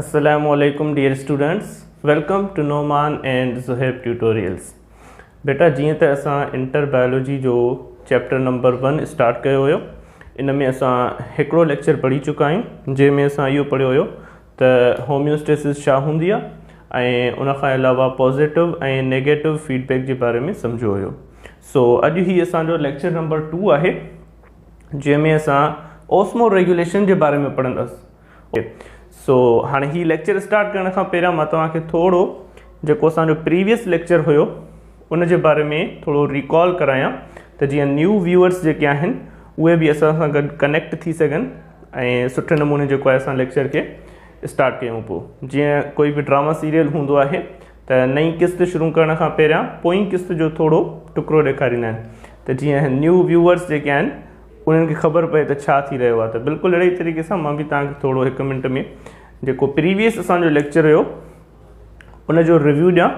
Assalamualaikum dear students, welcome to Noman and Zohaib tutorials. बेटा जीअं त असां इंटर बायोलॉजी जो चैप्टर नंबर 1 स्टार्ट कयो हुयो। इन में असां हिकिड़ो लेक्चर पढ़ी चुका आहियूं जंहिंमें असां इहो पढ़ियो हुयो त होम्योस्टेसिस छा हूंदी आहे ऐं उन खां अलावा पॉजिटिव ऐं नेगेटिव फीडबैक जे बारे में सम्झो हुयो। सो अॼु ही असांजो लेक्चर नंबर 2 आहे जंहिंमें असां ऑस्मो रेगुलेशन जे बारे में पढ़ंदासीं। सो हाणे ही लेक्चर स्टार्ट करण खां पहिरियां मां तव्हांखे थोरो जेको असांजो प्रीवियस लेक्चर हुयो उन जे बारे में थोरो रिकॉल करायां त जीअं न्यू व्यूअर्स जेके आहिनि उहे बि असां सां गॾु कनेक्ट थी सघनि ऐं सुठे नमूने जेको आहे असां लेक्चर खे स्टार्ट कयूं। पोइ जीअं कोई बि ड्रामा सीरियल हूंदो आहे त नई किस्त शुरू करण खां पहिरियां पोइ किस्त जो थोरो टुकड़ो ॾेखारींदा आहिनि त जीअं न्यू व्यूअर्स जेके आहिनि उन्हनि खे ख़बर पए त छा थी रहियो आहे। त बिल्कुलु अहिड़े तरीक़े सां मां बि तव्हांखे थोरो 1 मिंट में जेको प्रीवियस असांजो लेक्चर हुयो उन जो रिव्यू ॾियां।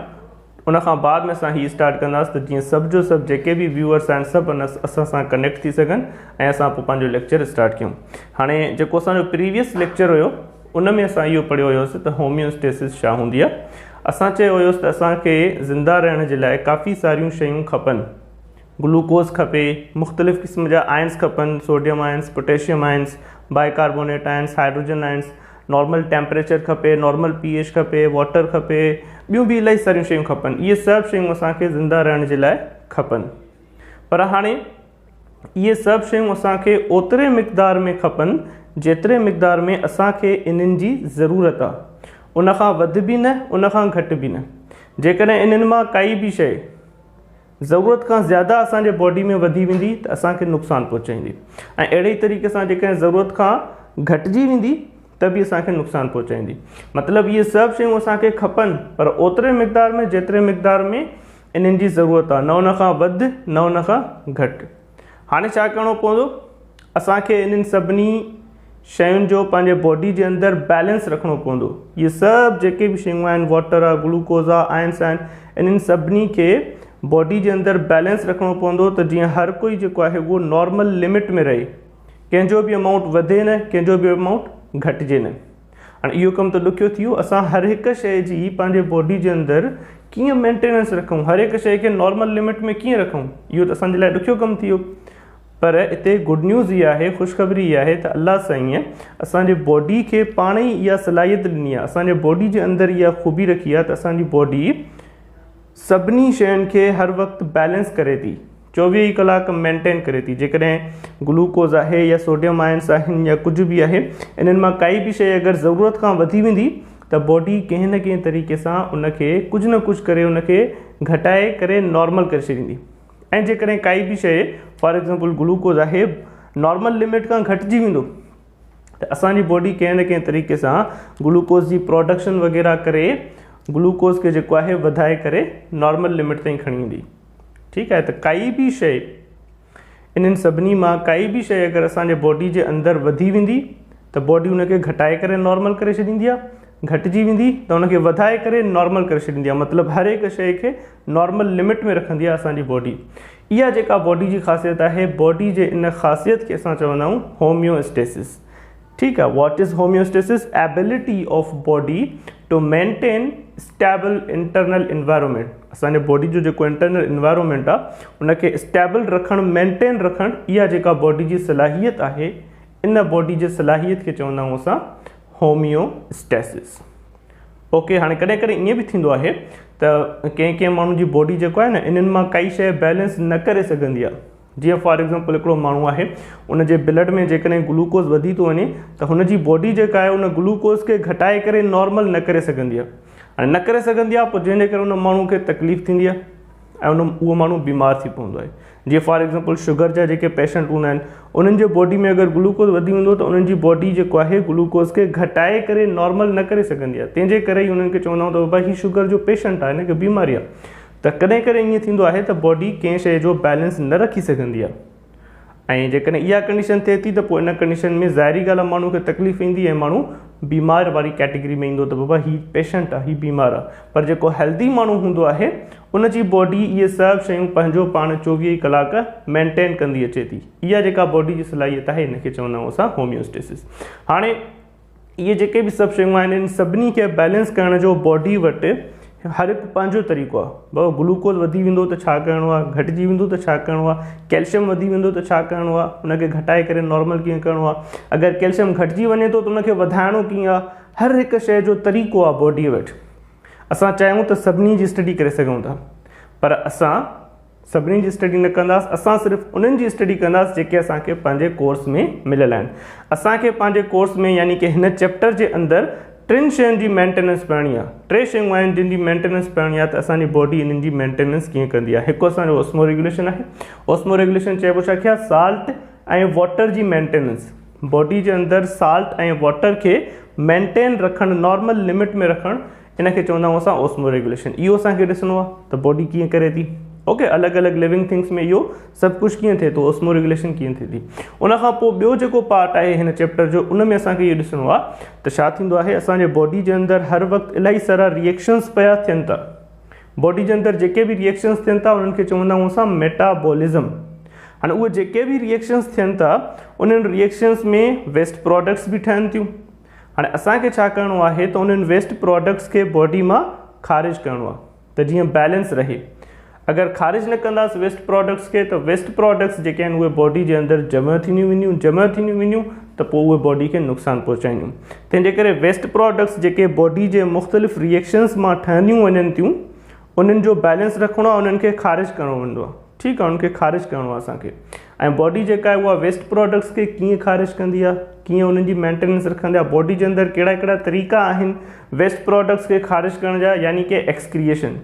उन खां बाद में असां हीअ स्टार्ट कंदासीं त जीअं सभु जो सभु जेके बि व्यूअर्स आहिनि सभु असां सां कनेक्ट थी सघनि ऐं असां पोइ पंहिंजो लेक्चर स्टार्ट कयूं। हाणे जेको असांजो प्रीवियस लेक्चर हुयो उन में असां इहो पढ़ियो हुयोसीं त होम्योस्टेसिस छा हूंदी आहे। असां चयो हुयोसीं त असांखे ज़िंदा रहण जे लाइ काफ़ी सारियूं शयूं खपनि। ग्लूकोज़ खपे, मुख़्तलिफ़ क़िस्म जा आयन्स खपनि, sodium ions, potassium ions, bicarbonate ions, hydrogen ions, normal temperature खपे, नॉर्मल pH खपे, वाटर खपे, ॿियूं बि इलाही सारियूं शयूं खपनि। इहे सभु शयूं असांखे ज़िंदा रहण जे लाइ खपनि। पर हाणे इहे सभु शयूं असांखे ओतिरे मिक़दार में खपनि जेतिरे मिक़दार में असांखे इन्हनि जी ज़रूरत आहे। उन खां वधि बि न, उन खां घटि बि न। जेकॾहिं इन्हनि मां काई बि शइ ज़रूरत खां ज़्यादा असांजे बॉडी में वधी वेंदी त असांखे नुक़सानु पहुचाईंदी ऐं अहिड़े तरीक़े सां जेकॾहिं ज़रूरत खां घटिजी वेंदी त बि असांखे नुक़सानु पहुचाईंदी। मतिलबु इहे सभु शयूं असांखे खपनि पर ओतिरे मिक़दार में जेतिरे मिक़दार में इन्हनि जी ज़रूरत आहे, न उन खां वधि न उन खां घटि। हाणे छा करिणो पवंदो, असांखे इन्हनि सभिनी शयुनि जो पंहिंजे बॉडी जे अंदरि बैलेंस रखिणो पवंदो। इहे सभु जेके बि शयूं आहिनि, वाटर आहे, ग्लूकोज़ आहे, आयन्स आहिनि, इन्हनि सभिनी खे बॉडी जे अंदरि बैलेंस रखिणो पवंदो त जीअं हर कोई जेको आहे उहो नॉर्मल लिमिट में रहे, कंहिंजो बि अमाउंट वधे न, कंहिंजो बि अमाउंट घटिजे न। हाणे इहो कमु त ॾुखियो थी वियो। असां हर हिकु शइ जी पंहिंजे बॉडी जे अंदरि कीअं मेंटेनेंस रखूं, हर हिकु शइ खे नॉर्मल लिमिट में कीअं रखूं, इहो त असांजे लाइ ॾुखियो कमु थी वियो। पर हिते गुड न्यूज़ इहा आहे, ख़ुशख़बरी इहा आहे त अल्लाह साईं असांजे बॉडी खे पाण ई इहा सलाहियत ॾिनी आहे, असांजे बॉडी जे अंदरि इहा ख़ूबी रखी आहे त असांजी बॉडी सभिनी शयुनि खे हर वक़्तु बैलेंस करे थी, 24 कलाक मेंटेन करे थी। जेकॾहिं ग्लूकोज़ आहे या सोडियम आयन्स आहिनि या कुझु बि आहे, इन्हनि मां काई बि शइ अगरि ज़रूरत खां वधी वेंदी त बॉडी कंहिं न कंहिं तरीक़े सां उनखे कुझु न कुझु करे उनखे घटाए करे नॉर्मल करे छॾींदी। ऐं जेकॾहिं काई बि शइ फॉर एग्ज़ाम्पल ग्लूकोज़ आहे नॉर्मल लिमिट खां घटिजी वेंदो त असांजी बॉडी कंहिं न कंहिं तरीक़े सां ग्लूकोज़ जी प्रोडक्शन वग़ैरह करे ग्लूकोज़ खे जेको आहे वधाए करे नॉर्मल लिमिट ताईं खणी ईंदी। ठीकु आहे, त काई बि शइ इन्हनि सभिनी मां काई बि शइ अगरि असांजे बॉडी जे अंदरि वधी वेंदी त बॉडी उनखे घटाए करे नॉर्मल करे छॾींदी आहे, घटिजी वेंदी त उनखे वधाए करे नॉर्मल करे छॾींदी आहे। मतिलबु हर हिकु शइ खे नॉर्मल लिमिट में रखंदी आहे असांजी बॉडी। इहा जेका बॉडी जी ख़ासियत आहे, बॉडी जे इन ख़ासियत खे असां चवंदा आहियूं होम्योस्टेसिस। ठीकु आहे, what is homeostasis? Ability of body to maintain stable internal environment. असांजे बॉडी जो जेको इंटरनल इन्वायरमेंट आहे उनखे स्टेबल रखणु, मेंटेन रखणु, इहा जेका बॉडी जी सलाहियत आहे, इन बॉडी जे सलाहियत खे चवंदा आहियूं असां होम्योस्टेसिस। ओके, हाणे कॾहिं कॾहिं ईअं बि थींदो आहे त कंहिं माण्हू जी बॉडी जेको आहे न, इन्हनि मां काई शइ बैलेंस न करे सघंदी आहे। जीअं फॉर एग्ज़ाम्पल हिकिड़ो माण्हू आहे, उनजे ब्लड में जेकॾहिं ग्लूकोज़ वधी थो वञे त हुनजी बॉडी जेका आहे उन ग्लूकोज़ खे घटाए करे नॉर्मल न करे सघंदी आहे। हाणे न करे सघंदी आहे, पोइ जंहिंजे करे उन माण्हू खे तकलीफ़ थींदी आहे ऐं उहो माण्हू बीमार थी पवंदो आहे। जीअं फॉर एग्ज़ाम्पल शुगर जा जेके पेशेंट हूंदा आहिनि, उन्हनि जे बॉडी में अगरि ग्लूकोज़ वधी वेंदो त उन्हनि जी बॉडी जेको आहे ग्लूकोज़ खे घटाए करे नॉर्मल न करे सघंदी आहे। तंहिंजे करे ई उन्हनि खे चवंदा आहियूं त बाबा हीउ शुगर जो पेशेंट आहे, हिनखे बीमारी आहे। त कॾहिं कॾहिं ईअं थींदो आहे त बॉडी कंहिं शइ जो बैलेंस न रखी सघंदी आहे ऐं जेकॾहिं इहा कंडीशन थिए थी त पोइ इन कंडीशन में ज़ाहिरी ॻाल्हि आहे माण्हू खे तकलीफ़ ईंदी ऐं माण्हू बीमार वारी कैटेगरी में ईंदो त बाबा हीउ पेशेंट आहे, हीउ बीमार आहे। पर जेको हेल्दी माण्हू हूंदो आहे उनजी बॉडी इहे सभु शयूं पंहिंजो पाण 24 कलाक मेंटेन कंदी अचे थी। इहा जेका बॉडी जी सलाहियत आहे इनखे चवंदा आहियूं असां होम्योस्टेसिस। हाणे ये जेके भी सभु शयूं आहिनि इन सभिनी खे बैलेंस करण जो बॉडी वटि हर हिकु पंहिंजो तरीक़ो आहे। बाबा ग्लूकोज वधी वेंदो त छा करिणो आहे, घटिजी वेंदो त छा करिणो आहे, कैल्शियम वधी वेंदो त छा करिणो आहे, उनखे घटाए करे नॉर्मल कीअं करिणो आहे, अगरि कैल्शियम घटिजी वञे थो त उनखे वधाइणो कीअं आहे, हर हिकु शइ जो तरीक़ो आहे बॉडी वटि। असां चाहियूं त सभिनी जी स्टडी करे सघूं था, पर असां सभिनी जी स्टडी न कंदासीं, असां सिर्फ़ु उन्हनि जी स्टडी कंदासीं जेके असांखे पंहिंजे कोर्स में मिलियल आहिनि। असांखे पंहिंजे कोर्स में यानी कि हिन चैप्टर जे अंदरि 3 शयुनि जी मेंटेनेंस पढ़णी आहे। 3 शयूं आहिनि जिन जी मेंटेनेंस पढ़णी आहे त असांजी बॉडी इन्हनि जी मेंटेनेंस कीअं कंदी आहे। हिकु असांजो ऑस्मो रेगुलेशन आहे। ऑस्मो रेगुलेशन चइबो छा आहे, साल्ट ऐं वाटर जी मेंटेनेंस। बॉडी जे अंदरि साल्ट ऐं वाटर खे मेंटेन रखणु, नॉर्मल लिमिट में रखणु, इनखे चवंदा आहियूं असां ऑस्मो रेगुलेशन। इहो असांखे ॾिसणो आहे त बॉडी कीअं करे थी। ओके, अलॻि अलॻि लिविंग थिंग्स में इहो सभु कुझु कीअं थिए थो, ऑस्मो रेगुलेशन कीअं थिए थी। उनखां पोइ ॿियो जेको पार्ट आहे हिन चैप्टर जो, उन में असांखे इहो ॾिसणो आहे त छा थींदो आहे, असांजे बॉडी जे अंदरि हर वक़्तु इलाही सारा रिएक्शन्स पिया थियनि था। बॉडी जे अंदरि जेके बि रिएक्शन्स थियनि था उन्हनि खे चवंदा आहियूं असां मेटाबॉलिज़म। हाणे उहे जेके बि रिएक्शन्स थियनि था उन्हनि रिएक्शन्स में वेस्ट प्रोडक्ट्स बि ठहनि थियूं। हाणे असांखे छा करिणो आहे त उन्हनि वेस्ट प्रोडक्ट्स खे बॉडी मां ख़ारिज करिणो आहे त जीअं बैलेंस रहे। अगर खारिज न कंदासीं वेस्ट प्रोडक्ट्स के, तो वेस्ट प्रोडक्ट्स जेके आहिनि उहे बॉडी जे अंदरि जमा थींदियूं वेंदियूं त पोइ उहे बॉडी खे नुक़सानु पहुचाईंदियूं। तंहिंजे करे वेस्ट प्रोडक्ट्स जेके बॉडी जे मुख़्तलिफ़ रिएक्शन्स मां ठहंदियूं वञनि थियूं उन्हनि जो बैलेंस रखिणो आहे, उन्हनि खे ख़ारिज करिणो वेंदो आहे। ठीकु आहे, उनखे ख़ारिज करिणो आहे असांखे। ऐं बॉडी जेका आहे उहा वेस्ट प्रोडक्ट्स खे कीअं ख़ारिज कंदी आहे, कीअं उन्हनि जी मेंटेनेंस रखंदी आहे, बॉडी जे अंदरि कहिड़ा कहिड़ा तरीक़ा आहिनि वेस्ट प्रोडक्ट्स खे ख़ारिज करण जा, यानी कि एक्सक्रिएशन।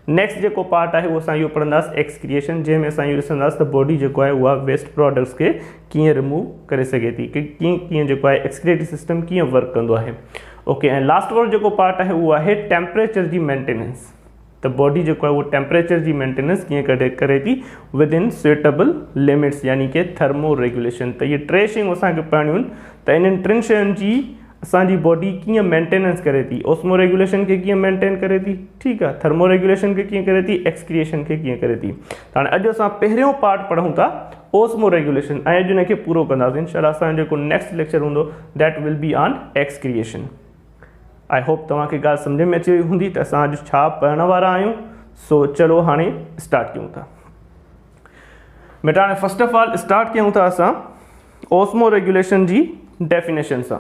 नेक्स्ट जेको पार्ट आहे उहो असां इहो पढ़ंदासीं एक्सक्रिएशन, जंहिंमें असां इहो ॾिसंदासीं त बॉडी जेको आहे उहा वेस्ट प्रोडक्ट्स खे कीअं रिमूव करे सघे थी, कि कीअं जेको आहे एक्सक्रिएटरी सिस्टम कीअं वर्क कंदो आहे। ओके, ऐं लास्ट वारो जेको पार्ट आहे उहो आहे टेम्परेचर जी मेंटेनेंस। त बॉडी जेको आहे उहो टेम्परेचर जी मेंटेनेंस कीअं करे थी विद इन सुइटेबल लिमिट्स, यानी कि थर्मो रेगुलेशन। त इहे 3 शयूं असांखे पढ़णियूं आहिनि त इन्हनि 3 शयुनि जी असांजी बॉडी कीअं मेंटेनेंस करे थी। ऑस्मो रेगुलेशन खे कीअं मेंटेन करे थी, ठीकु आहे, थर्मो रेगुलेशन खे कीअं करे थी, एक्सक्रिएशन खे कीअं करे थी। त हाणे अॼु असां पहिरियों पार्ट पढ़ूं था ऑस्मो रेगुलेशन, ऐं अॼु हिनखे पूरो कंदासीं। इंशाअल्लाह असांजो जेको नेक्स्ट लेक्चर हूंदो that will be on excretion. I hope तव्हांखे ॻाल्हि सम्झ में अची वई हूंदी त असां अॼु छा पढ़ण वारा आहियूं। सो चलो हाणे स्टार्ट कयूं था। बेटा हाणे फर्स्ट ऑफ ऑल स्टार्ट कयूं था असां ऑस्मो रेगुलेशन जी डेफिनेशन सां।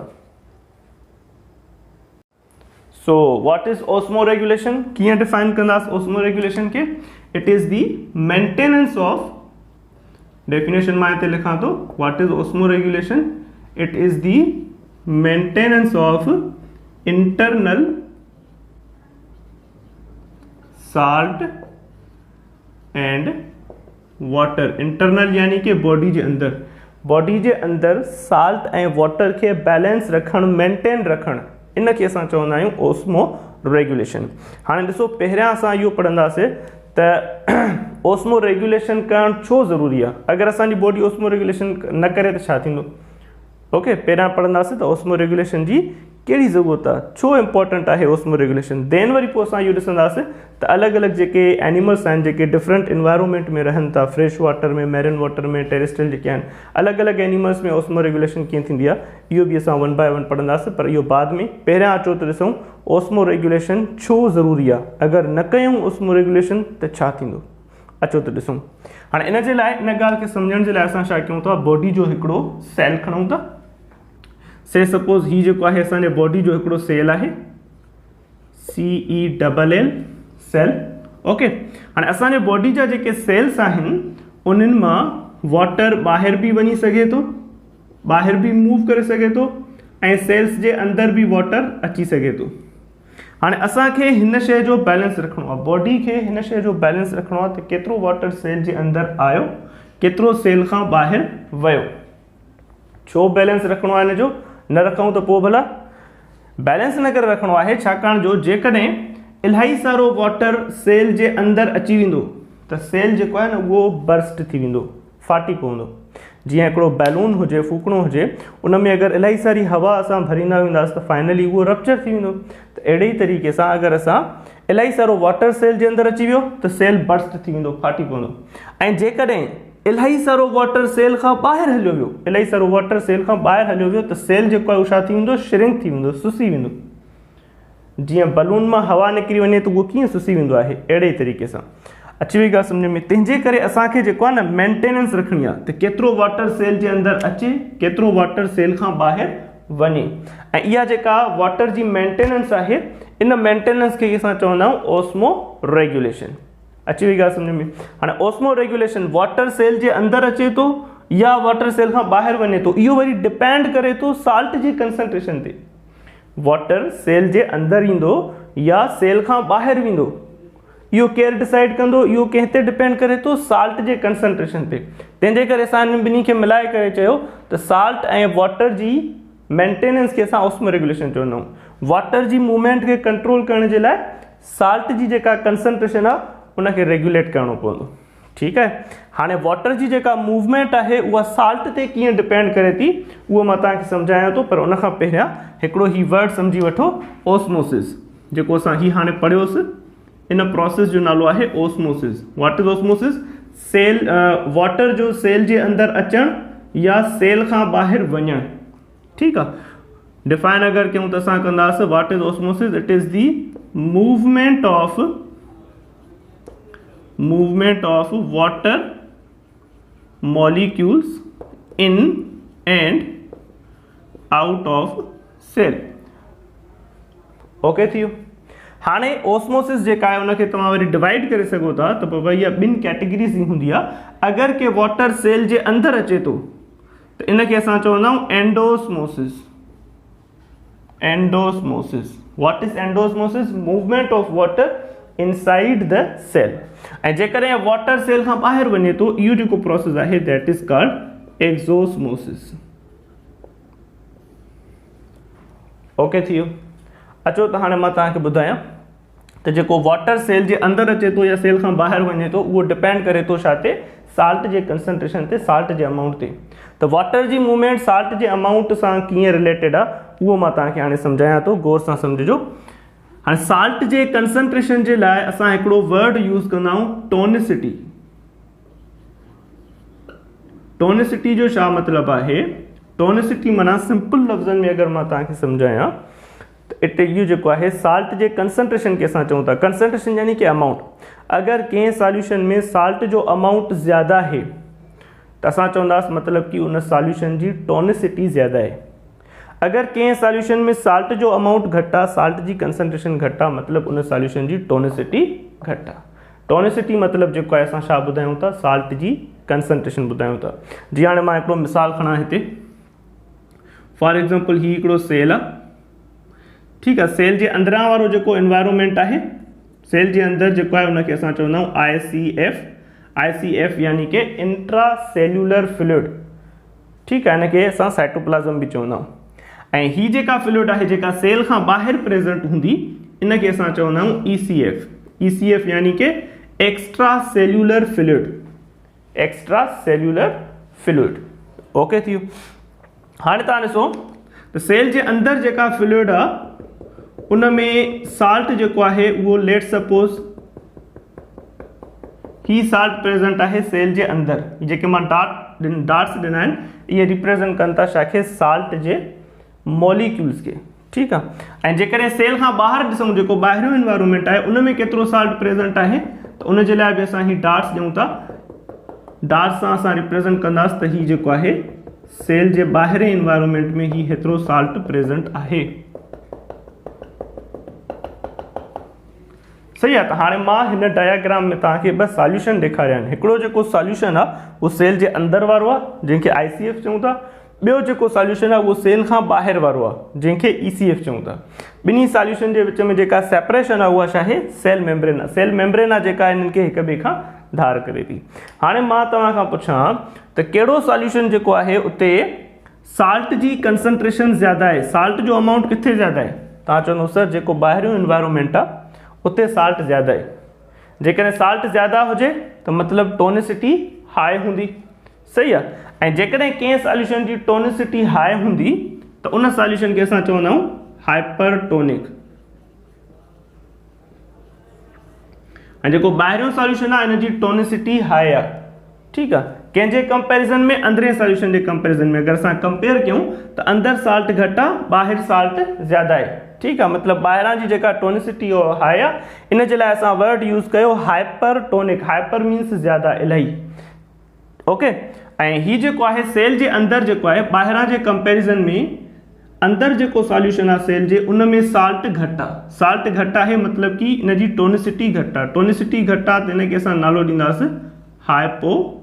So what is osmo regulation, कीअं डिफाइन कंदासीं ऑस्मो रेगुलेशन के। It is the maintenance of, definition मां हिते लिखां थो, what is osmo regulation, it is the maintenance of internal salt and water. Internal यानी कि बॉडी जे अंदर साल्ट ऐं वाटर खे बैलेंस रखणु, मेंटेन रखणु, इनखे असां चवंदा आहियूं ऑस्मो रेगुलेशन। हाणे ॾिसो, पहिरियां असां इहो पढ़ंदासीं त ऑस्मो रेगुलेशन करणु छो ज़रूरी आहे। अगरि असांजी बॉडी ऑस्मो रेगुलेशन न करे त छा थींदो। ओके, पहिरियां पढ़ंदासीं त ऑस्मो रेगुलेशन जी कहिड़ी ज़रूरत आहे, छो इम्पॉर्टेंट आहे ऑस्मो रेगुलेशन। देन वरी पोइ असां इहो ॾिसंदासीं त अलॻि अलॻि जेके एनिमल्स आहिनि जेके डिफरेंट इन्वायरमेंट में रहनि था, फ्रेश वाटर में, मैरिन वाटर में, टेरेस्ट्रियल जेके आहिनि, अलॻि अलॻि एनिमल्स में ऑस्मो रेगुलेशन कीअं थींदी आहे, इहो बि असां 1 बाय 1 पढ़ंदासीं। पर इहो बाद में, पहिरियां अचो त ॾिसूं ऑस्मो रेगुलेशन छो ज़रूरी आहे। अगरि न कयूं ऑस्मो रेगुलेशन त छा थींदो, अचो त ॾिसूं। हाणे इन जे लाइ, इन ॻाल्हि खे सम्झण जे लाइ असां छा कयूं था, बॉडी जो हिकिड़ो सेल खणूं था। से सपोज ही जेको आहे असांजे बॉडी जो हिकिड़ो सेल आहे, CELL सेल। ओके, हाणे असांजे बॉडी जा जेके सेल्स आहिनि उन्हनि मां वाटर ॿाहिरि बि वञी सघे थो, ॿाहिरि बि मूव करे सघे थो, ऐं सेल्स जे अंदरि बि वाटर अची सघे थो। हाणे असांखे हिन शइ जो बैलेंस रखिणो आहे, बॉडी खे हिन शइ जो बैलेंस रखिणो आहे त केतिरो वाटर सेल जे अंदरि आयो, केतिरो सेल खां ॿाहिरि वियो। छो बैलेंस रखिणो आहे हिन जो, न रखूं त पोइ भला बैलेंस न करे रखिणो आहे, छाकाणि जो जेकॾहिं इलाही सारो वाटर सेल जे अंदरि अची वेंदो त सेल जेको आहे न उहो बर्स्ट थी वेंदो, फाटी पवंदो। जीअं हिकिड़ो बैलून हुजे, फूकणो हुजे, उन में अगरि इलाही सारी हवा असां भरींदा वेंदासीं त फाइनली उहो रप्चर थी वेंदो। त अहिड़े ई तरीक़े सां अगरि असां इलाही सारो वाटर सेल जे अंदरि अची वियो त सेल बर्स्ट थी वेंदो, फाटी पवंदो। ऐं जेकॾहिं इलाही सारो वाटर सेल खां ॿाहिरि हलियो वियो, इलाही सारो वाटर सेल खां ॿाहिरि हलियो वियो, त सेल जेको आहे उहो छा थी वेंदो, श्रिंक थी वेंदो, सुसी वेंदो। जीअं बलून मां हवा निकिरी वञे त उहो कीअं सुसी वेंदो आहे, अहिड़े तरीक़े सां। अची वई ॻाल्हि सम्झ में। तंहिंजे करे असांखे जेको आहे न मेंटेनेंस रखणी आहे, त केतिरो वाटर सेल जे अंदरि अचे, केतिरो वाटर सेल खां ॿाहिरि वञे। ऐं इहा जेका वाटर जी मेंटेनेंस आहे, इन मेंटेनेंस खे असां चवंदा आहियूं ऑस्मो रेगुलेशन। अची वई ॻाल्हि सम्झ में। हाणे ऑस्मो रेगुलेशन वाटर सेल जे अंदरि अचे थो या वाटर सेल खां ॿाहिरि वञे थो, इहो वरी डिपेंड करे थो साल्ट जी कंसंट्रेशन ते। वाटर सेल जे अंदरि ईंदो या सेल खां ॿाहिरि वेंदो, इहो केरु डिसाइड कंदो, इहो कंहिं ते डिपेंड करे थो, साल्ट जे कंसंट्रेशन ते। तंहिंजे करे असां इन ॿिन्ही खे मिलाए करे चयो त साल्ट ऐं वाटर जी मेंटेनेंस खे असां ऑस्मो रेगुलेशन चवंदा आहियूं। वाटर जी मूवमेंट खे कंट्रोल करण जे लाइ साल्ट जी जेका कंसंट्रेशन आहे उनखे रेगुलेट करणो पवंदो। ठीकु आहे। हाणे वाटर जी जेका मूवमेंट आहे उहा साल्ट ते कीअं डिपेंड करे थी, उहो मां तव्हांखे सम्झायां थो, पर उनखां पहिरियां हिकिड़ो ही वर्ड सम्झी वठो, ऑस्मोसिस, जेको असां ही हाणे पढ़ियोसीं। इन प्रोसेस जो नालो आहे osmosis. What is osmosis? Cell water जो सेल जे अंदरि अचणु या सेल खां ॿाहिरि वञणु। ठीकु आहे। डिफाइन अगरि कयूं त असां कंदासीं, what is osmosis? It is the movement of water molecules in and out of cell। Okay थियो। हाणे ऑस्मोसिस जेका आहे उनखे तव्हां वरी डिवाइड करे सघो था, त पोइ इहा ॿिनि कैटेगरीज़ जी हूंदी आहे। अगरि के वाटर सेल जे अंदरि अचे थो त इनखे असां चवंदा आहियूं endosmosis. Endosmosis. What is endosmosis? Movement of water inside the cell. ऐं जेकॾहिं वाटर सेल खां ॿाहिरि वञे थो, इहो जेको प्रोसेस आहे that is called exosmosis. Okay थी वियो। अचो त हाणे मां तव्हांखे ॿुधायां त जेको वाटर सेल जे अंदरि अचे थो या सेल खां ॿाहिरि वञे थो, उहो डिपेंड करे थो छा ते? साल्ट जे कंसंट्रेशन ते, साल्ट जे अमाउंट ते। त वाटर जी मूवमेंट साल्ट जे अमाउंट सां कीअं रिलेटेड आहे, उहो मां तव्हांखे हाणे सम्झायां थो, गौर सां सम्झिजो। हाणे साल्ट जे कंसंट्रेशन जे लाइ असां हिकिड़ो वर्ड यूज़ कंदा आहियूं, टोनिसिटी। टोनिसिटी जो छा मतिलबु आहे? टोनिसिटी माना सिंपल लफ़्ज़नि में अगरि मां तव्हांखे सम्झायां त इट इहो जेको आहे साल्ट जे कंसंट्रेशन खे असां चऊं था। कंसंट्रेशन यानी कि अमाउंट। अगरि कंहिं सॉल्यूशन में साल्ट जो अमाउंट ज़्यादा आहे त असां चवंदासीं मतिलबु कि उन सॉल्यूशन जी टोनिसिटी ज़्यादा आहे। अगरि कंहिं सॉल्यूशन में साल्ट जो अमाउंट घटि आहे, साल्ट जी कंसंट्रेशन घटि आहे, मतिलबु उन सॉल्यूशन जी टोनिसिटी घटि आहे। टोनिसिटी मतिलबु जेको आहे असां छा ॿुधायूं था? साल्ट जी कंसंट्रेशन ॿुधायूं था। जीअं हाणे मां हिकिड़ो मिसाल खणां हिते। फॉर एग्ज़ाम्पल ही हिकिड़ो सेल आहे। ठीकु आहे। सेल जे अंदरां वारो जेको एनवायरमेंट आहे, सेल जे अंदरि जेको आहे उनखे असां चवंदा आहियूं ICF। ICF यानी कि इंट्रा सेल्यूलर फ्लूइड। ठीकु आहे। इनखे असां साइटोप्लाज़म बि चवंदा आहियूं। ऐं ही जेका फ्लूइड आहे जेका सेल खां ॿाहिरि प्रेज़ेंट हूंदी, इनखे असां चवंदा आहियूं ECF। ECF यानी कि extra cellular fluid. Extra cellular fluid. Okay थी वियो। हाणे तव्हां ॾिसो त सेल जे अंदरि जेका फ्लूइड आहे उन में साल्ट जेको आहे उहो लेट सपोज ही साल्ट प्रेज़ेंट आहे सेल जे अंदरि। जेके मां डाट्स ॾिना आहिनि, इहे रिप्रेज़ेंट कनि था छाखे? साल्ट जे मॉलिक्यूल्स के। ठीकु आहे। ऐं जेकॾहिं सेल खां ॿाहिरि ॾिसूं, जेको ॿाहिरियों एनवायरमेंट आहे उन में केतिरो साल्ट प्रेज़ेंट आहे, त उन जे लाइ बि असां ही डाट्स ॾियूं था। डाट्स सां असां रिप्रेज़ेंट कंदासीं त ही जेको आहे सेल जे ॿाहिरें एनवायरमेंट में ही हेतिरो साल्ट प्रेज़ेंट आहे। सही आहे। त हाणे मां हिन डायग्राम में तव्हांखे ॿ सॉल्यूशन ॾेखारिया आहिनि। हिकिड़ो जेको सॉल्यूशन आहे उहो सेल जे अंदरि वारो आहे, जंहिंखे ICF चऊं था। ॿियो जेको सॉल्यूशन आहे उहो सेल खां ॿाहिरि वारो आहे, जंहिंखे ECF चऊं था। ॿिन्ही सॉल्यूशन जे विच में जेका सेपरेशन आहे उहा छा आहे? सेल मेम्ब्रेन आहे। सेल मेम्ब्रेन आहे जेका इन्हनि खे हिक ॿिए खां धार करे थी। हाणे मां तव्हां खां पुछां त कहिड़ो सॉल्यूशन जेको आहे उते साल्ट जी कंसंट्रेशन ज़्यादा आहे? साल्ट जो अमाउंट किथे ज़्यादा आहे? तव्हां चवंदो सर जेको ॿाहिरियों एनवायरमेंट आहे उते साल्ट ज़्यादा आहे। जेकॾहिं साल्ट ज़्यादा हुजे त मतिलबु टोनिसिटी हाई हूंदी। सही आहे। ऐं जेकॾहिं कंहिं सॉल्यूशन जी टोनिसिटी हाई हूंदी त उन सॉल्यूशन खे असां चवंदा आहियूं हाइपरटोनिक। ऐं जेको ॿाहिरियों सॉल्यूशन आहे इन जी टोनिसिटी हाई आहे। ठीकु आहे। कंहिंजे कंपेरिजन में, अंदरें सॉल्यूशन के कंपेरिजन में अगर असां कंपेयर कयूं तो अंदर साल्ट घटि आहे, ॿाहिरि साल्ट ज़्यादा आहे। ठीक है, मतलब ॿाहिरां जी जेका टोनिसिटी हाई आहे, इन जे लाइ असां वर्ड यूज़ कयो हाइपरटोनिक। हाइपर मीन्स ज़्यादा, इलाही। ओके, ऐं ही जेको आहे सेल जे अंदर जेको आहे ॿाहिरां जे कंपेरिजन में अंदर जेको सॉल्यूशन आहे सेल जे, उन में साल्ट घटि आहे। साल्ट घटि आहे मतलब कि इन जी टोनिसिटी घटि आहे। टोनिसिटी घटि आहे त इन खे असां नालो ॾींदासीं हाइपोटोनिक।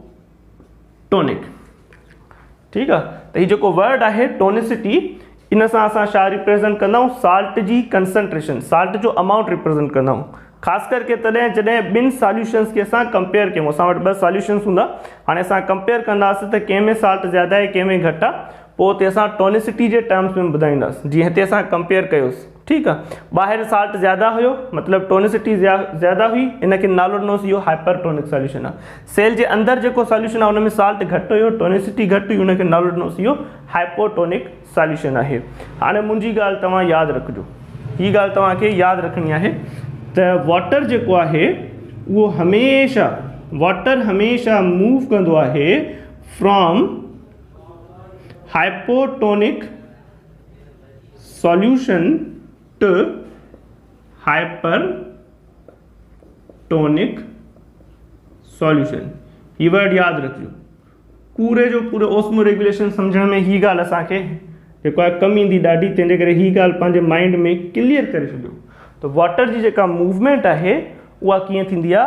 ठीक आहे, त ही जेको वर्ड आहे टोनिसिटी, इन सां असां छा रिप्रेजेंट कंदा आहियूं? साल्ट जी कंसंट्रेशन, साल्ट जो अमाउंट रिप्रेजेंट कंदा आहियूं। ख़ासि करके तॾहिं जॾहिं ॿिनि सॉल्यूशंस खे असां कंपेयर कयूं। असां वटि ॿ सॉल्यूशंस हूंदा, हाणे असां कंपेयर कंदासीं त कंहिं में साल्ट ज़्यादा आहे, कंहिं में घटि आहे, पोइ हुते असां टोनिसिटी जे टर्म्स में ॿुधाईंदासीं। जीअं हिते असां कंपेयर कयोसीं, ठीकु आहे, ॿाहिरि साल्ट ज़्यादा हुयो, मतिलबु टोनिसिटी ज़्यादा हुई, इन खे नालो ॾिनोसीं इहो हाइपरटोनिक सॉल्यूशन आहे। सेल जे अंदरि जेको सॉल्यूशन आहे उन में साल्ट घटि हुयो, टोनिसिटी घटि हुई, उन खे नालो ॾिनोसीं इहो हाइपोटोनिक सॉल्यूशन आहे। हाणे मुंहिंजी ॻाल्हि तव्हां यादि रखिजो, हीअ ॻाल्हि तव्हांखे यादि रखणी आहे त वाटर जेको आहे उहो हमेशह मूव कंदो आहे from hypotonic solution to hypertonic solution. ही वर्ड याद रखियो। पूरे जो पूरो ओस्मो रेगुलेशन सम्झण में ही ॻाल्हि असांखे जेको आहे कमी ईंदी ॾाढी, तंहिंजे करे ही ॻाल्हि पंहिंजे माइंड में क्लियर करे छॾियो। तो वाटर जी जेका मूवमेंट आहे उहा कीअं थींदी आहे?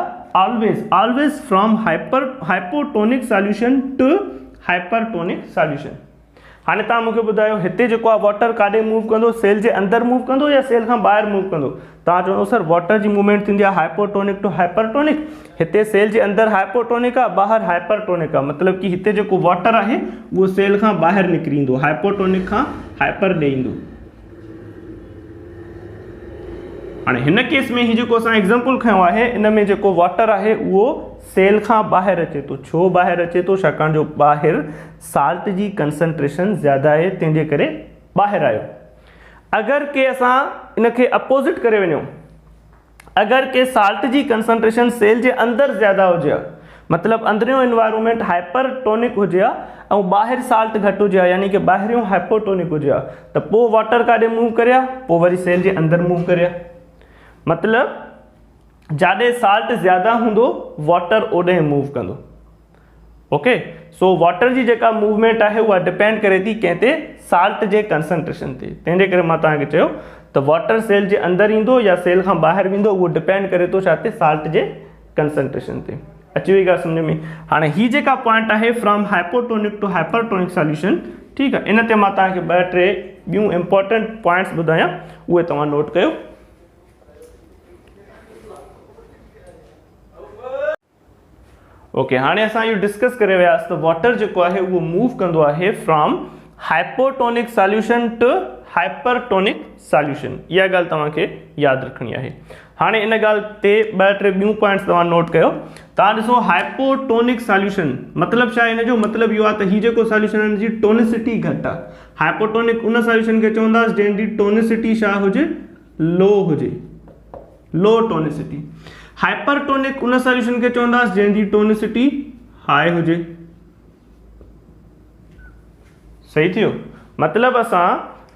Always from hypotonic solution to hypertonic solution. हाणे तव्हां मूंखे ॿुधायो, हिते जेको आहे वाटर काॾे मूव कंदो? सेल जे अंदरि मूव कंदो या सेल खां ॿाहिरि मूव कंदो? तव्हां चवंदो सर वाटर जी मूवमेंट थींदी आहे हाइपोटोनिक टू हाइपरटोनिक। हिते सेल जे अंदरि हाइपोटोनिक आहे, ॿाहिरि हाइपरटोनिक आहे, मतिलबु कि हिते जेको वाटर आहे उहो सेल खां ॿाहिरि निकिरी ईंदो, हाइपोटोनिक खां हाइपर ॾे ईंदो। हाणे हिन केस में ही जेको असां एग्जाम्पल खयो आहे, इन में जेको वाटर आहे उहो सेल खां ॿाहिरि अचे थो। छो ॿाहिरि अचे थो? छाकाणि जो ॿाहिरि साल्ट जी कंसंट्रेशन ज़्यादा आहे, तंहिंजे करे ॿाहिरि आयो। अगरि के असां इन खे अपोज़िट करे वञूं, अगरि के साल्ट जी कंसंट्रेशन सेल जे अंदरि ज़्यादा हुजे हा, मतिलबु अंदरियों इन्वायरमेंट हाइपरटोनिक हुजे हा ऐं ॿाहिरि साल्ट घटि हुजे हा, यानी कि ॿाहिरियों हाइपोटोनिक हुजे हा, त पोइ वाटर काॾे मूव करे हा? पोइ वरी सेल जे अंदरि मूव करे हा। मतलब जाॾे साल्ट ज़्यादा हूंदो वाटर ओॾे मूव कंदो। ओके, सो वाटर जी जेका मूवमेंट आहे उहा डिपेंड करे थी कंहिं ते? साल्ट जे कंसंट्रेशन ते। तंहिंजे करे मां तव्हांखे चयो त वाटर सेल जे अंदरि ईंदो या सेल खां ॿाहिरि वेंदो, उहो डिपेंड करे थो छा ते? साल्ट जे कंसंट्रेशन ते। अची वई ॻाल्हि सम्झ में? हाणे ही जेका पॉइंट आहे from hypotonic to hypertonic solution, ठीकु आहे, इन ते मां तव्हांखे ॿ टे ॿियूं इंपॉर्टेंट पॉइंट्स ॿुधायां, उहे तव्हां नोट कयो। ओके, हाणे असां इहो डिस्कस करे वियासीं त वाटर जेको आहे उहो मूव कंदो आहे from hypotonic solution to hypertonic solution. इहा ॻाल्हि तव्हांखे यादि रखणी आहे। हाणे इन ॻाल्हि ते ॿ टे ॿियूं पॉइंट्स तव्हां नोट कयो। तव्हां ॾिसो हाइपोटोनिक सॉल्यूशन मतिलबु छा आहे? इन जो मतिलबु इहो आहे त ही जेको सॉल्यूशन आहे, हिन जी टोनिसिटी घटि आहे। हाइपोटोनिक उन सॉल्यूशन खे चवंदासीं जंहिंजी टोनिसिटी छा हुजे? लो हुजे, लो टोनिसिटी। हाइपरटोनिक उन सॉल्यूशन खे चवंदासीं जंहिंजी टोनिसिटी हाई हुजे। सही थियो? मतिलबु असां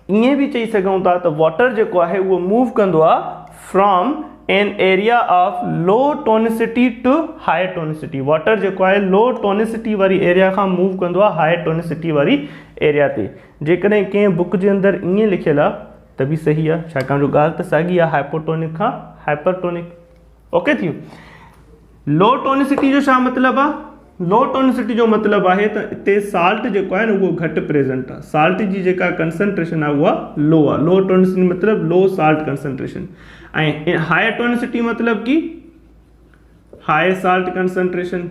ईअं बि चई सघूं था त वाटर जेको आहे उहो मूव कंदो आहे from an area of low tonicity to high tonicity. Water जेको आहे लो टोनिसिटी वारी एरिया खां मूव कंदो आहे हाई टोनिसिटी वारी एरिया ते। जेकॾहिं कंहिं बुक जे अंदरि ईअं लिखियलु आहे त बि सही आहे, छाकाणि जो ॻाल्हि त साॻी आहे, हाइपोटोनिक खां हाइपरटोनिक। ओके थियो? लो टोनिसिटी जो छा मतिलबु आहे? लो टोनिसिटी जो मतिलबु आहे त हिते साल्ट जेको आहे न उहो घटि प्रेज़ेंट आहे। साल्ट जी जेका कंसंट्रेशन आहे उहा लो आहे। लो टोनिसिटी मतिलबु लो साल्ट कंसंट्रेशन। ऐं हाई टोनिसिटी मतिलबु कि हाई साल्ट कंसंट्रेशन।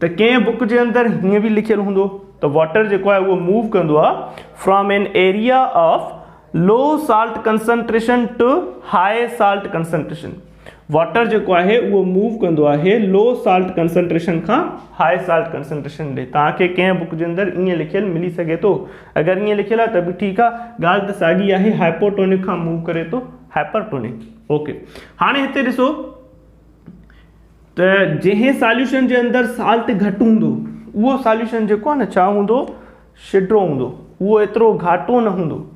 त कंहिं बुक जे अंदरि हीअं बि लिखियलु हूंदो त वाटर जेको आहे उहो मूव कंदो आहे from an area of low salt concentration to high salt concentration. Water जेको आहे उहो मूव कंदो आहे लो साल्ट कंसंट्रेशन खां हाई साल्ट कंसंट्रेशन ॾे। तव्हांखे कंहिं बुक जे अंदरि ईअं लिखियलु मिली सघे थो। अगरि ईअं लिखियलु आहे त बि ठीकु आहे, ॻाल्हि त साॻी आहे, हाइपोटोनिक खां मूव करे थो हाइपरटोनिक। ओके, हाणे हिते ॾिसो त जंहिं सॉल्यूशन जे अंदरि साल्ट घटि हूंदो उहो सॉल्यूशन जेको आहे न छा हूंदो, शिड्रो हूंदो, उहो एतिरो घाटो न हूंदो।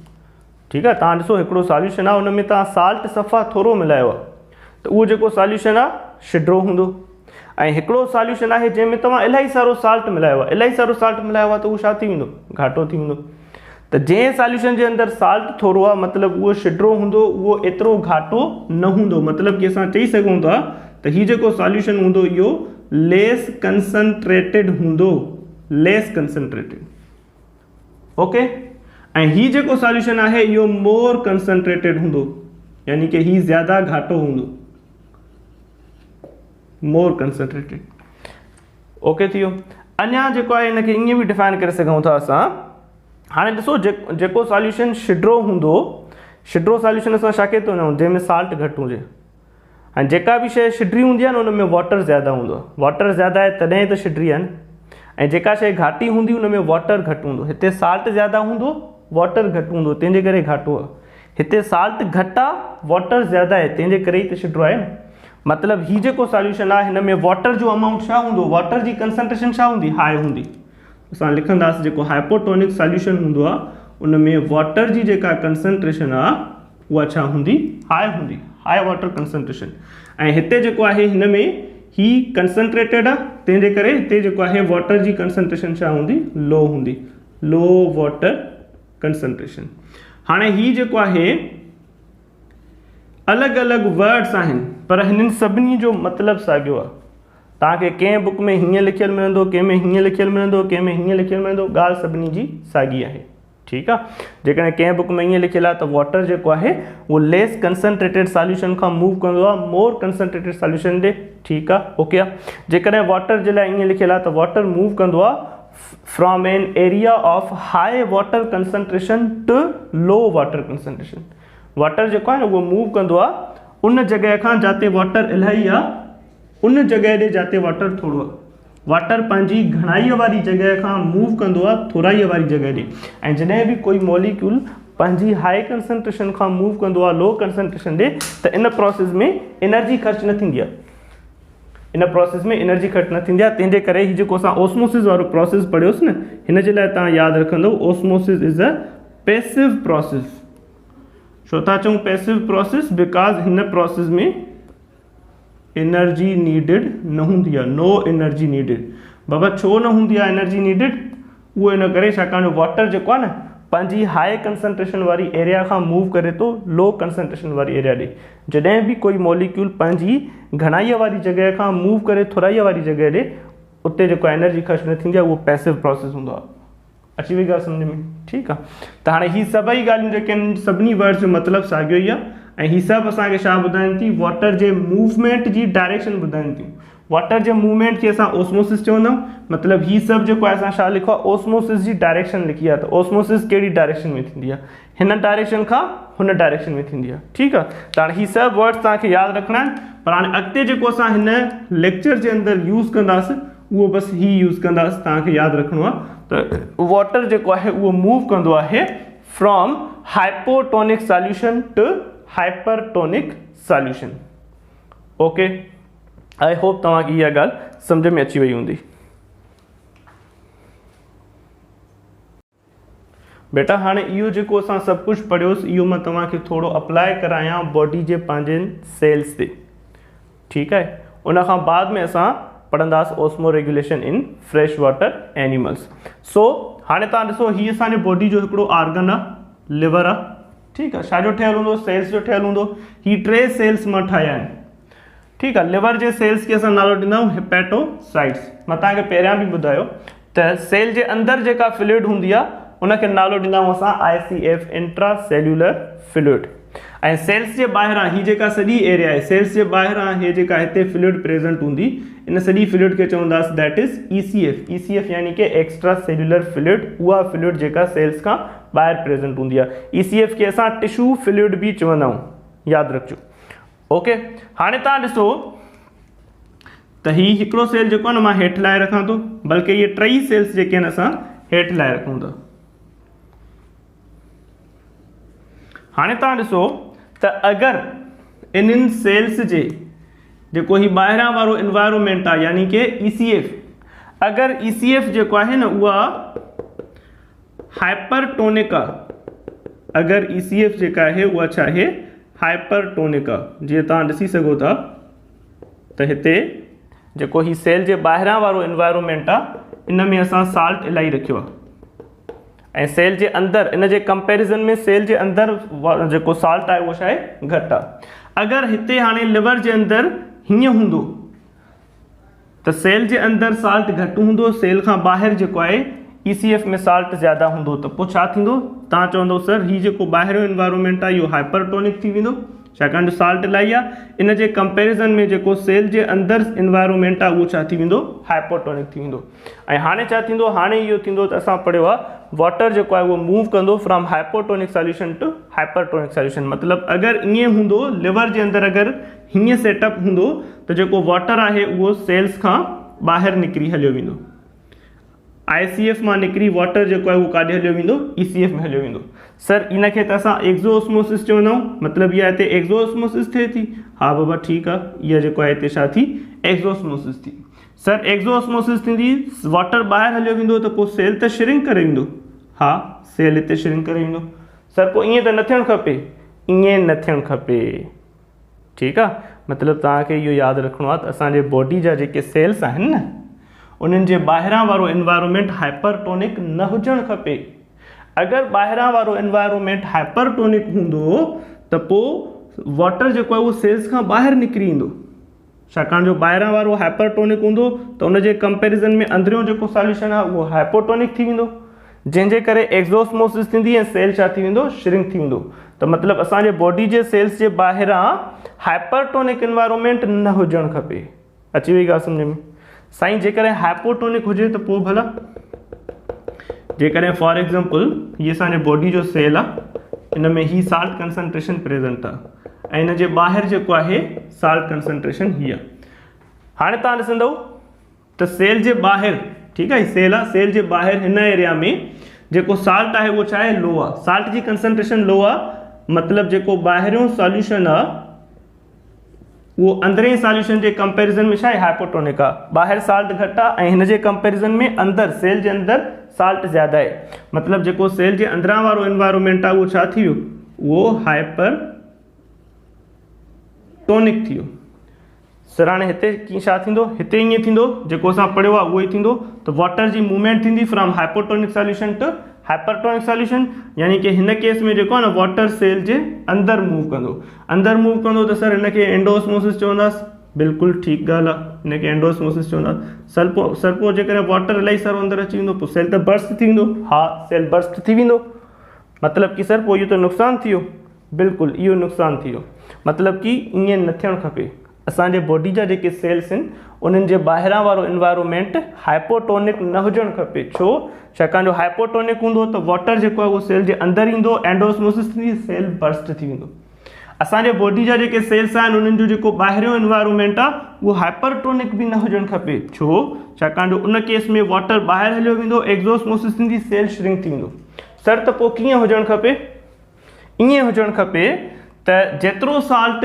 ठीकु आहे, तव्हां ॾिसो हिकिड़ो सॉल्यूशन आहे, उन में तव्हां साल्ट सफ़ा थोरो मिलायो आहे, त उहो जेको सॉल्यूशन आहे शिड्रो हूंदो। ऐं हिकिड़ो सॉल्यूशन आहे जंहिंमें तव्हां इलाही सारो साल्ट मिलायो आहे, इलाही सारो साल्ट मिलायो आहे, त उहो छा थी वेंदो, घाटो थी वेंदो। त जंहिं सॉल्यूशन जे अंदरि साल्ट थोरो आहे मतिलबु उहो शिड्रो हूंदो, उहो एतिरो घाटो न हूंदो। मतिलबु कि असां चई सघूं था त हीउ जेको सॉल्यूशन हूंदो इहो लेस कंसंट्रेटेड हूंदो, लेस कंसंट्रेटेड। ओके, ऐं हीउ जेको सॉल्यूशन आहे इहो मोर कंसंट्रेटेड हूंदो, यानी कि हीउ ज़्यादा घाटो हूंदो, मोर कंसंट्रेटेड। ओके थी वियो। अञा जेको आहे हिनखे ईअं बि डिफाइन करे सघूं था असां। हाणे ॾिसो जेको सॉल्यूशन शिड्रो हूंदो, शिड्रो सॉल्यूशन असां छाखे थो वञूं, जंहिंमें साल्ट घटि हुजे। ऐं जेका बि शइ शिड्री हूंदी आहे न उन में वाटर ज़्यादा हूंदो आहे, वाटर ज़्यादा आहे तॾहिं त शिड्री आहे न। ऐं जेका शइ घाटी हूंदी उन में वाटर घटि हूंदो, हिते साल्ट ज़्यादा हूंदो, वाटर घटि हूंदो, तंहिंजे करे घाटो आहे। हिते साल्ट घटि आहे, वाटर ज़्यादा आहे, तंहिंजे करे ई त शिड्रो आहे न। मतिलबु हीउ जेको सॉल्यूशन आहे हिन में वाटर जो अमाउंट छा हूंदो, वाटर जी कंसंट्रेशन छा हूंदी, हाई हूंदी। असां लिखंदासीं जेको हाइपोटोनिक सॉल्यूशन हूंदो आहे उन में वाटर जी जेका कंसंट्रेशन आहे उहा छा हूंदी, हाई हूंदी, हाई वाटर कंसंट्रेशन। ऐं हिते जेको आहे हिन में ही कंसंट्रेटेड आहे, तंहिंजे करे हिते जेको आहे वाटर जी कंसंट्रेशन छा हूंदी, लो हूंदी, लो वाटर कंसंट्रेशन। हाणे ही जेको आहे अलॻि अलॻि वर्ड्स आहिनि पर हिननि सभिनी जो मतिलबु साॻियो आहे। तव्हांखे कंहिं बुक में हीअं लिखियलु मिलंदो, कंहिं में हीअं लिखियलु मिलंदो, कंहिं में हीअं लिखियलु मिलंदो, ॻाल्हि सभिनी जी साॻी आहे। ठीकु आहे, जेकॾहिं कंहिं बुक में ईअं लिखियलु आहे त वाटर जेको आहे उहो लेस कंसंट्रेटेड सॉल्यूशन खां मूव कंदो आहे मोर कंसंट्रेटेड सॉल्यूशन ॾे। ठीकु आहे, ओके आहे। जेकॾहिं वाटर जे लाइ ईअं लिखियलु आहे त वाटर मूव कंदो आहे from an area of high water concentration to low water concentration. Water जेको आहे न उहो मूव कंदो आहे उन जॻह खां जिते वाटर इलाही आहे उन जॻह ॾे जिते वाटर थोरो आहे। वाटर पंहिंजी घणाईअ वारी जॻह खां मूव कंदो आहे थोराईअ वारी जॻह ॾे। ऐं जॾहिं बि कोई मॉलिक्यूल पंहिंजी हाई कंसंट्रेशन खां मूव कंदो आहे लो कंसंट्रेशन ॾे त इन प्रोसेस में एनर्जी ख़र्च न थींदी आहे, इन प्रोसेस में एनर्जी ख़र्च न थींदी आहे। तंहिंजे करे ही जेको असां ओस्मोसिस वारो प्रोसेस पढ़ियोसीं न, हिन जे लाइ तव्हां यादि रखंदव osmosis is a passive process. छो था चऊं पैसिव प्रोसेस, बिकॉज हिन प्रोसेस में एनर्जी नीडिड न हूंदी आहे, नो एनर्जी नीडिड। बाबा छो न हूंदी आहे एनर्जी नीडिड, उहो इन करे छाकाणि वाटर जेको आहे न पंहिंजी हाई कंसंट्रेशन वारी एरिया खां मूव करे थो लो कंसंट्रेशन वारी एरिया ॾे। जॾहिं बि कोई मॉलिक्यूल पंहिंजी घणाईअ वारी जॻह खां मूव करे थोराईअ वारी जॻह ॾे उते जेको एनर्जी ख़र्च न थींदी आहे उहो पैसिव प्रोसेस हूंदो आहे। अची वई ॻाल्हि सम्झ में? ठीकु आहे। त हाणे ही सभई ॻाल्हियूं जेके आहिनि सभिनी वर्ड्स जो मतिलबु साॻियो ई आहे। ऐं ही सभु असांखे छा ॿुधाइनि थी, वाटर जे मूवमेंट जी डायरेक्शन ॿुधाइनि थियूं। वाटर जे मूवमेंट खे असां ओस्मोसिस चवंदा आहियूं। मतिलबु ही सभु जेको आहे असां छा लिखो आहे, ओस्मोसिस जी डायरेक्शन लिखी आहे। त ओस्मोसिस कहिड़ी डायरेक्शन में थींदी आहे, हिन डायरेक्शन खां हुन डायरेक्शन में थींदी आहे। ठीकु आहे, त हाणे ही सभु वर्ड्स तव्हांखे यादि रखणा आहिनि। पर हाणे अॻिते जेको असां हिन लेक्चर जे अंदरि यूज़ कंदासीं उहो बसि ही यूज़ कंदासीं। तव्हांखे यादि रखिणो आहे त वाटर जेको आहे उहो मूव कंदो आहे from hypotonic solution to hypertonic solution. Okay, I hope तव्हांखे इहा ॻाल्हि सम्झ में अची वई हूंदी। बेटा हाणे इहो जेको असां सभु कुझु पढ़ियोसीं इहो मां तव्हांखे थोरो अप्लाई करायां बॉडी जे पंहिंजनि सेल्स ते। ठीकु आहे, उन खां बाद में असां पढ़ंदासीं osmoregulation in fresh water animals. So हाणे तव्हां ॾिसो हीअ असांजे बॉडी जो हिकिड़ो ऑर्गन आहे, लिवर आहे। ठीकु आहे, छाजो ठहियलु हूंदो, सेल्स जो ठहियलु हूंदो। ही 3 सेल्स मां ठाहिया आहिनि। ठीकु आहे, लिवर जे सेल्स खे असां नालो ॾींदा आहियूं हिपैटोसाइट्स। मां तव्हांखे पहिरियां बि ॿुधायो त सेल जे अंदरि जेका फ्लूइड हूंदी आहे उनखे नालो ॾींदा आहियूं असां ICF, इंट्रा सेल्युलर फ्लूइड। ऐं सेल्स जे ॿाहिरां ही जेका सॼी एरिया आहे, सेल्स जे ॿाहिरां हे जेका हिते फ्लूइड प्रेज़ेंट हूंदी, इन सॼी फ्लूइड खे चवंदासीं दैट इज़ ECF। ECF यानी कि एक्स्ट्रा सेल्युलर फ्लूइड, उहा फ्लूइड जेका सेल्स खां ॿाहिरि प्रेज़ेंट हूंदी आहे। ECF खे असां टिश्यू फ्लूइड बि चवंदा आहियूं, यादि रखिजो। ओके, हाणे तव्हां ॾिसो त ही हिकिड़ो सेल जेको आहे न मां हेठि लाहे रखां थो, बल्कि इहे 3 सेल्स जेके आहिनि असां हेठि लाहे रखूं था। हाणे तव्हां ॾिसो त अगरि इन्हनि सेल्स जे जेको ही ॿाहिरां वारो एनवायरमेंट आहे यानी कि ECF, अगर ECF जेको आहे न उहा हाइपरटोनिक आहे, अगर ECF जेका आहे उहा छा आहे हाइपरटोनिक आहे। जीअं तव्हां ॾिसी सघो था त हिते जेको ही सेल जे ॿाहिरां वारो एनवायरमेंट आहे इन में असां साल्ट इलाही रखियो आहे, ऐं सेल जे अंदरि इन जे कंपेरिज़न में सेल जे अंदरि जेको साल्ट आहे उहो छा आहे घटि आहे। अगरि हिते हाणे लिवर जे अंदरि हीअं हूंदो त सेल जे अंदरि साल्ट घटि हूंदो, सेल खां ॿाहिरि जेको आहे ECF में साल्ट ज़्यादा हूंदो, त पोइ छा थींदो? तव्हां चवंदो सर हीउ जेको ॿाहिरियों एनवायरमेंट आहे इहो हाइपरटोनिक थी वेंदो, छाकाणि जो साल्ट इलाही आहे। इन जे कंपेरिज़न में जेको सेल जे अंदरि एनवायरमेंट आहे उहो छा थी वेंदो हाइपोटोनिक थी वेंदो। ऐं हाणे छा थींदो? हाणे इहो थींदो त असां पढ़ियो आहे वाटर जेको आहे उहो मूव कंदो from hypotonic solution to hypertonic solution. मतिलबु अगरि ईअं हूंदो लिवर जे अंदरि अगरि हीअं सेटअप हूंदो त जेको वाटर आहे उहो सेल्स खां ॿाहिरि निकिरी हलियो वेंदो, ICF मां निकिरी वाटर जेको आहे उहो काॾे हलियो वेंदो ECF में हलियो वेंदो। सर इन खे त असां एक्ज़ोऑस्मोसिस चवंदा आहियूं, मतिलबु इहा हिते एक्ज़ोऑस्मोसिस थिए थी। हा बाबा ठीकु आहे, इहा जेको आहे हिते छा थी एक्ज़ोऑस्मोसिस थी। सर एक्ज़ोऑस्मोसिस थींदी वाटर ॿाहिरि हलियो वेंदो त पोइ सेल त श्रिंक करे वेंदो। हा सेल हिते श्रिंक करे वेंदो। सर पोइ ईअं त न थियणु खपे, ईअं न थियणु खपे, ठीकु आहे। मतिलबु तव्हांखे इहो यादि रखिणो आहे त असांजे बॉडी जा जेके सेल्स आहिनि न उन्हनि जे ॿाहिरां वारो एनवायरमेंट हाइपरटोनिक न हुजणु खपे। अगरि ॿाहिरां वारो एनवायरमेंट हाइपरटोनिक हूंदो त पोइ वाटर जेको आहे उहो सेल्स खां ॿाहिरि निकिरी ईंदो, छाकाणि जो ॿाहिरां वारो हाइपरटोनिक हूंदो त उनजे कंपेरिज़न में अंदरियों जेको सॉल्यूशन आहे उहो हाइपोटोनिक थी वेंदो, जंहिंजे करे एक्ज़ोऑस्मोसिस थींदी ऐं सेल छा थी वेंदो श्रिंक थी वेंदो। त मतिलबु असांजे बॉडी जे सेल्स जे ॿाहिरां हाइपरटोनिक एनवायरमेंट न हुजणु खपे। अची वई ॻाल्हि सम्झ में? साईं जेकॾहिं हाइपोटोनिक हुजे त पोइ भला, जेकॾहिं फॉर एग्ज़ाम्पल हीअ असांजे बॉडी जो सेल आहे, इन में ही साल्ट कंसंट्रेशन प्रेज़ेंट आहे ऐं इन जे ॿाहिरि जेको आहे साल्ट कंसंट्रेशन हीअ आहे। हाणे तव्हां ॾिसंदव त सेल जे ॿाहिरि, ठीकु आहे, सेल आहे, सेल जे ॿाहिरि हिन एरिया में जेको साल्ट आहे उहो छा आहे लो आहे, साल्ट जी कंसंट्रेशन लो आहे। मतिलबु जेको ॿाहिरियों सॉल्यूशन आहे उहो अंदरें सॉल्यूशन जे कंपेरिज़न में छा आहे हाइपोटोनिक आहे। ॿाहिरि साल्ट घटि आहे ऐं हिन जे कंपेरिज़न में अंदरि सेल जे अंदरि साल्ट ज़्यादा आहे। मतिलबु जेको सेल जे अंदरां वारो एनवायरमेंट आहे उहो छा थी वियो, उहो हाइपरटोनिक थी वियो। सर हाणे हिते कीअं छा थींदो? हिते ईअं थींदो जेको असां पढ़ियो आहे उहो ई थींदो। त वाटर जी मूवमेंट थींदी from hypotonic solution to hypertonic solution, यानी कि हिन केस में जेको आहे न वाटर सेल जे अंदरि मूव कंदो, अंदरि मूव कंदो त सर हिनखे एंडोऑस्मोसिस चवंदासीं। बिल्कुलु ठीकु ॻाल्हि आहे, हिनखे एंडोऑस्मोसिस चवंदासीं। सर पोइ जेकॾहिं वाटर इलाही सारो अंदरि अची वेंदो पोइ सेल त बर्स्ट थी वेंदो। हा सेल बर्स्ट थी वेंदो, मतिलबु कि सर पोइ इहो त नुक़सानु थी वियो। बिल्कुलु इहो नुक़सानु थी वियो, मतिलबु कि ईअं न थियणु खपे। असांजे बॉडी जा जेके सेल्स आहिनि उन्हनि जे ॿाहिरां वारो एनवायरमेंट हाइपोटोनिक न हुजणु खपे। छो? छाकाणि जो हाइपोटोनिक हूंदो त वाटर जेको आहे उहो सेल जे अंदरि ईंदो, एंडोऑस्मोसिस थींदी, सेल बर्स्ट थी वेंदो। असांजे बॉडी जा जेके सेल्स आहिनि उन्हनि जो जेको ॿाहिरियों एनवायरमेंट आहे उहो हाइपरटोनिक बि न हुजणु खपे। छो? छाकाणि जो उन केस में वाटर ॿाहिरि हलियो वेंदो, एक्ज़ोऑस्मोसिस थींदी, सेल श्रिंक थी वेंदो। सर त पोइ कीअं हुजणु खपे? ईअं हुजणु खपे त जेतिरो साल्ट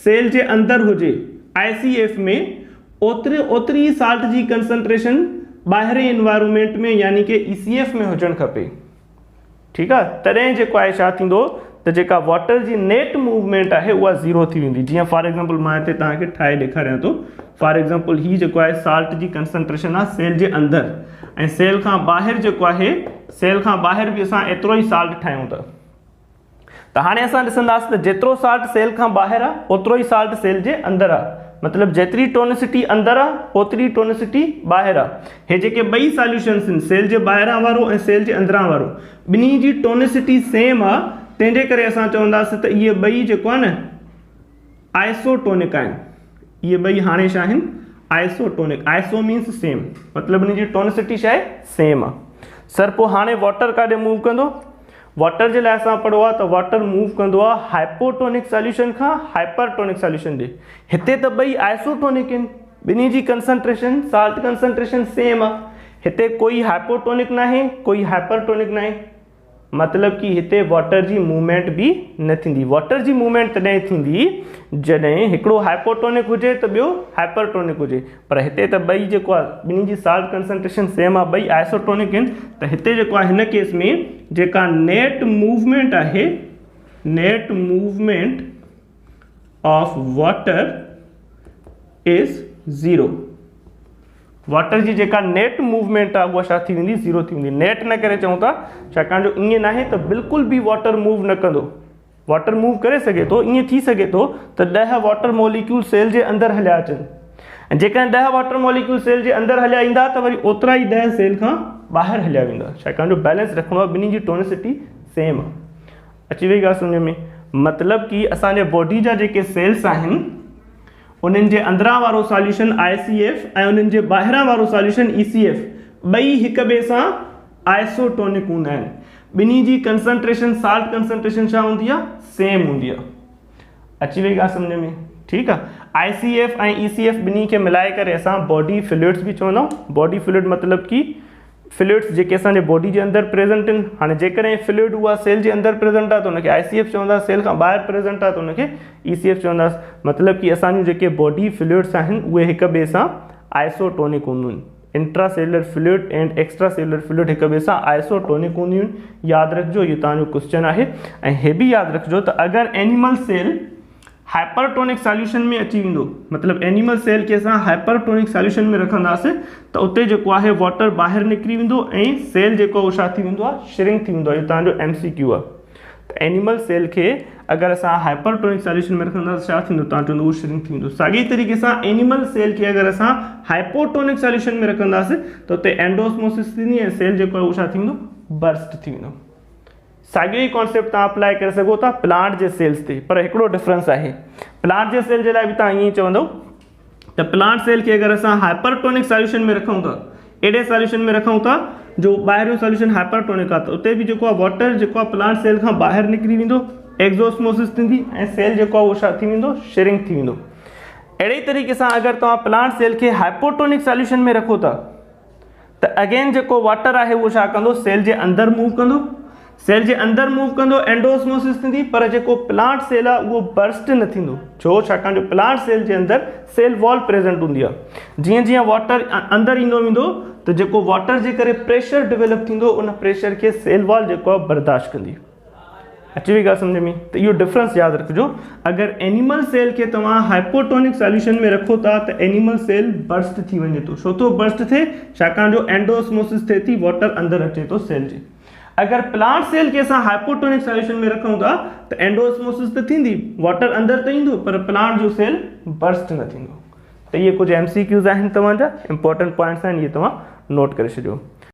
सेल जे अंदरि हुजे ICF में ओतिरी साल्ट जी कंसंट्रेशन ॿाहिरे एनवायरमेंट में यानी कि ECF में हुजणु खपे, ठीकु आहे। तॾहिं जेको आहे छा थींदो त जेका वाटर जी नेट मूवमेंट आहे उहा ज़ीरो थी वेंदी। जीअं फॉर एग्ज़ाम्पल मां हिते तव्हांखे ठाहे ॾेखारियां थो। फॉर एग्ज़ाम्पल हीअ जेको आहे साल्ट जी कंसंट्रेशन आहे सेल जे अंदरि, ऐं सेल खां ॿाहिरि जेको आहे सेल खां ॿाहिरि बि असां एतिरो ई साल्ट ठाहियूं था। त हाणे असां ॾिसंदासीं त जेतिरो साल्ट सेल खां ॿाहिरि आहे ओतिरो ई साल्ट सेल जे अंदरि आहे। मतिलबु जेतिरी टोनिसिटी अंदरि आहे ओतिरी टोनिसिटी ॿाहिरि आहे। हे जेके ॿई सॉल्यूशन्स आहिनि, सेल जे ॿाहिरां वारो ऐं सेल जे अंदरां वारो, ॿिन्ही जी टोनिसिटी सेम आहे। तंहिंजे करे असां चवंदासीं त इहे ॿई जेको आहे न आइसोटोनिक आहिनि। इहे ॿई हाणे छा आहिनि आइसोटोनिक। आइसो मीन्स सेम, मतिलबु हिन जी टोनिसिटी छा आहे सेम आहे। सर पोइ हाणे वाटर काॾे मूव कंदो? वाटर जे लाइ असां पढ़ो आहे त वाटर मूव कंदो आहे हाइपोटोनिक सॉल्यूशन खां हाइपरटोनिक सॉल्यूशन ॾे। हिते त ॿई आइसोटोनिक आहिनि, ॿिन्ही जी कंसंट्रेशन साल्ट कंसंट्रेशन सेम आहे। हिते कोई हाइपोटोनिक न आहे, कोई हाइपरटोनिक न आहे। मतलब कि हिते वाटर जी मूवमेंट भी न थींदी। वाटर जी मूवमेंट तॾहिं थींदी जॾहिं हिकिड़ो हाइपोटोनिक हुजे त ॿियो हाइपरटोनिक हुजे, पर हिते त ॿई जेको आहे ॿिन्ही जी साल्ट कंसंट्रेशन सेम आहे, ॿई आइसोटोनिक आहिनि। त हिते जेको आहे हिन केस में जेका नेट मूवमेंट आहे, net movement of water is 0। Water जी जेका नेट मूवमेंट आहे उहा छा थी वेंदी, 0 थी वेंदी। नेट न करे चऊं था छाकाणि जो ईअं नाहे त बिल्कुलु बि वाटर मूव न कंदो। वाटर मूव करे सघे थो, ईअं थी सघे थो त 10 वाटर मॉलिक्यूल सेल जे अंदरि हलिया अचनि, ऐं जेकॾहिं 10 वाटर मॉलिक्यूल सेल जे अंदरि हलिया ईंदा त वरी ओतिरा ई 10 सेल खां ॿाहिरि हलिया वेंदा, छाकाणि जो बैलेंस रखिणो आहे, ॿिन्ही जी टोनिसिटी सेम आहे। अची वई ॻाल्हि सम्झ में? मतिलब कि असांजे बॉडी जा जेके सेल्स आहिनि उन्हनि जे अंदरां वारो सॉल्यूशन ICF ऐं उन्हनि जे ॿाहिरां वारो सॉल्यूशन ECF ॿई हिक ॿिए सां आइसोटोनिक हूंदा आहिनि। ॿिन्ही जी कंसंट्रेशन, साल्ट कंसंट्रेशन छा हूंदी आहे, सेम हूंदी आहे। अची वई ॻाल्हि सम्झ में? ठीकु आहे। ICF ऐं ECF ॿिन्ही खे मिलाए करे असां बॉडी फ्लूइड्स बि चवंदा आहियूं। बॉडी फ्लूइड मतिलब कि फ्लूइड्स जेके असांजे बॉडी जे अंदरि प्रेज़ेंट आहिनि। हाणे जेकॾहिं फ्लूइड उहा सेल जे अंदरि प्रेज़ेंट आहे त उनखे ICF चवंदासीं, सेल खां ॿाहिरि प्रेज़ेंट आहे त उनखे ECF चवंदासीं। मतिलब कि असांजूं जेके बॉडी फ्लूइड्स आहिनि उहे हिक ॿिए सां आइसोटोनिक हूंदियूं आहिनि। Intracellular fluid and extracellular fluid हिक ॿिए सां आइसोटोनिक हूंदियूं आहिनि। यादि रखिजो, इहो तव्हांजो क्वेश्चन आहे। ऐं हे बि यादि रखिजो त अगरि एनिमल सेल हाइपरटोनिक सॉल्यूशन में अची वेंदो, मतलब एनिमल सेल खे असां हाइपरटोनिक सॉल्यूशन में रखंदासीं त उते जेको आहे वाटर ॿाहिरि निकिरी वेंदो ऐं सेल जेको उहो छा थी वेंदो आहे, श्रिंक थी वेंदो आहे। इहो तव्हांजो MCQ आहे। त एनिमल सेल खे अगरि असां हाइपरटोनिक सॉल्यूशन में रखंदासीं छा थींदो, तव्हां चवंदो उहो श्रिंक थी वेंदो। साॻी तरीक़े सां एनिमल सेल खे अगरि असां हाइपोटोनिक सॉल्यूशन में रखंदासीं त उते एंडोस्मोसिस थींदी ऐं सेल जेको आहे उहो छा थी वेंदो, बर्स्ट थी वेंदो। साॻियो ई कॉन्सेप्ट तव्हां अप्लाई करे सघो था प्लांट जे सेल्स ते, पर हिकिड़ो डिफरेंस आहे। प्लांट जे सेल जे लाइ बि तव्हां ईअं ई चवंदव त प्लांट सेल खे अगरि असां हाइपरटोनिक सॉल्यूशन में रखूं था, एॾे सॉल्यूशन में रखूं था जो ॿाहिरियों सॉल्यूशन हाइपरटोनिक आहे, त उते बि जेको आहे वाटर जेको आहे प्लांट सेल खां ॿाहिरि निकिरी वेंदो, एक्सोस्मोसिस थींदी ऐं सेल जेको आहे उहो छा थी वेंदो, श्रिंक थी वेंदो। अहिड़े तरीक़े सां अगरि तव्हां प्लांट सेल खे हाइपोटोनिक सॉल्यूशन में रखो था त अगेन जेको वाटर आहे उहो छा कंदो, सेल जे अंदरि मूव कंदो, सेल जे अंदरि मूव कंदो, एंडोस्मोसिस थींदी, पर जेको प्लांट सेल आहे उहो बर्स्ट न थींदो। छो? छाकाणि जो प्लांट सेल जे अंदरि सेल वॉल प्रेज़ेंट हूंदी आहे। जीअं जीअं वाटर अंदरि ईंदो वेंदो त जेको वाटर जे करे प्रेशर डेवलप थींदो, उन प्रेशर खे सेल वॉल जेको आहे बर्दाश्त कंदी। अची वई ॻाल्हि सम्झ में? त इहो डिफरेंस यादि रखिजो। अगरि एनिमल सेल खे तव्हां हाइपोटोनिक सॉल्यूशन में रखो था त एनिमल सेल बर्स्ट थी वञे थो। छो थो बर्स्ट थिए? छाकाणि जो एंडोस्मोसिस थिए थी, वाटर अंदरि अचे थो सेल जे। अगरि प्लांट सेल खे असां हाइपोटोनिक सॉल्यूशन में रखूं था त एंडोस्मोसिस त थींदी, वाटर अंदरि त ईंदो, पर प्लांट जो सेल बर्स्ट न थींदो। त इहे कुझु MCQs आहिनि, तव्हांजा इंपॉर्टेंट पॉइंट्स आहिनि, इहे तव्हां नोट करे छॾियो।